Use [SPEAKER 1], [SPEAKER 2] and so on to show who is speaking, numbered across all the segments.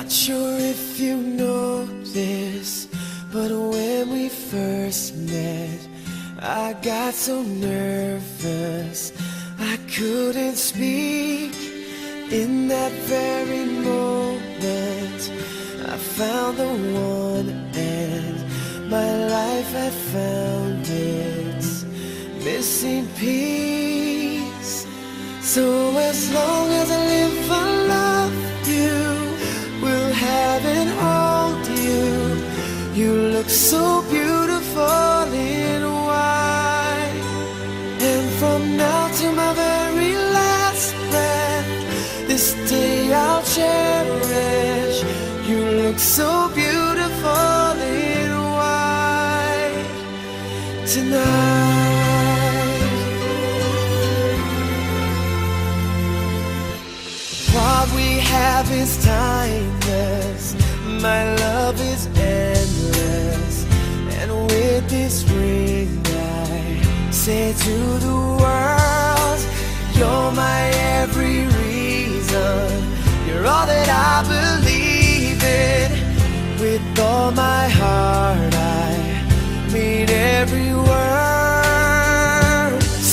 [SPEAKER 1] Not sure if you know this, but when we first met, I got so nervous I couldn't speak. In that very moment, I found the one, and my life had found its missing piece. So as long as I live, I love you, will have and hold you. You look so beautiful in white, and from now to my very last breath, this day I'll cherish. You look so beautiful in white tonight. What we have is timeless, my love is endless, and with this ring I say to the world, you're my every reason, you're all that I believe in. With all my heart I mean every word.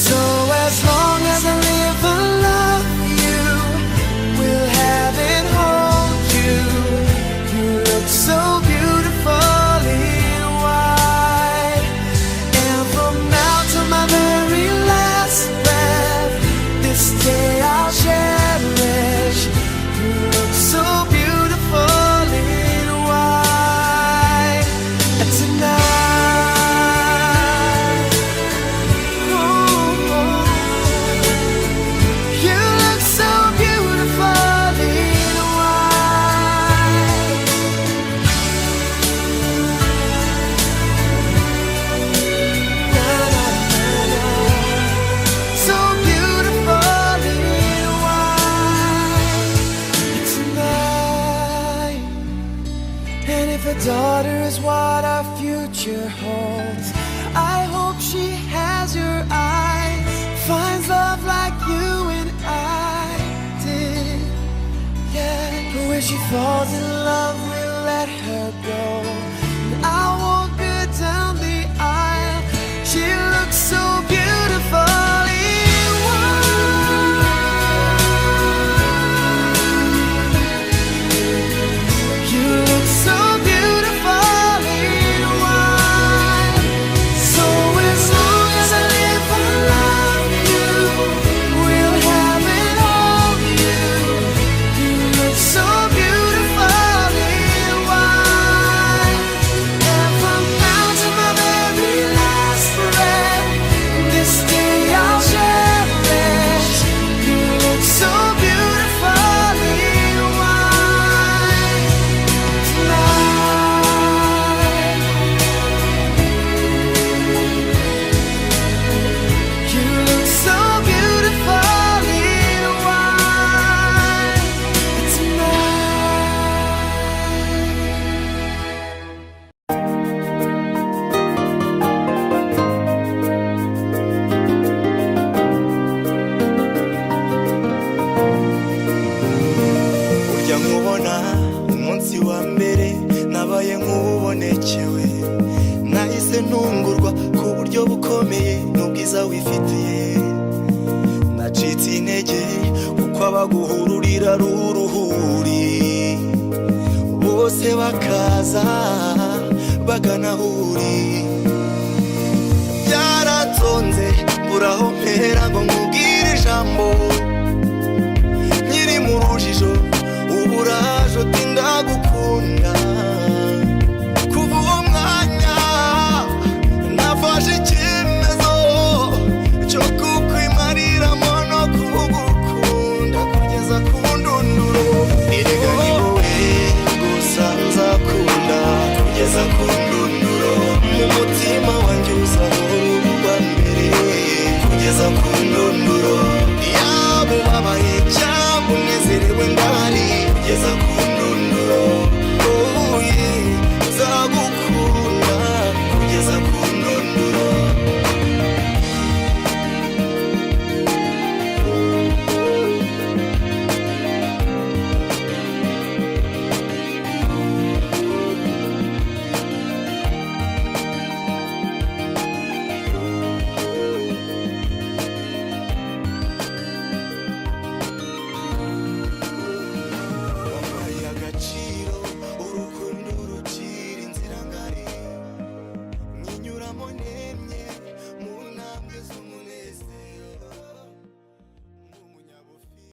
[SPEAKER 1] So as long as I live, I love you, will have and hold you. You look so beautiful in white, and from now to my very last breath, this day I'll cherish. You look so beautiful in white tonight. Ooh, you look so beautiful in white. Na, na, na, na. So beautiful in white tonight. And if a daughter is what our future holds, I hope she has your eyes, finds love like you and I did. Yeah, but when she falls in love, we'll let her go, and I'll walk her down the aisle. She looks so beautiful in white. You look so beautiful in white. So as long as I live, I love you, will have and hold you. You look so beautiful in white, and from now to my very last breath, this day I'll cherish. You look so beautiful in white tonight. You look so beautiful in white
[SPEAKER 2] Urya nkubona umunsi wa mbere nabaye nk'ubonekewe, nahise ntungurwa ku buryo bukomeye n'ubwiza wifitiye. Nacitse intege kuko abaguhururira ari uruhuri, bose bakaza bagana aho uri. Byaratonze mbura aho mpera ngo nkubwire ijambo,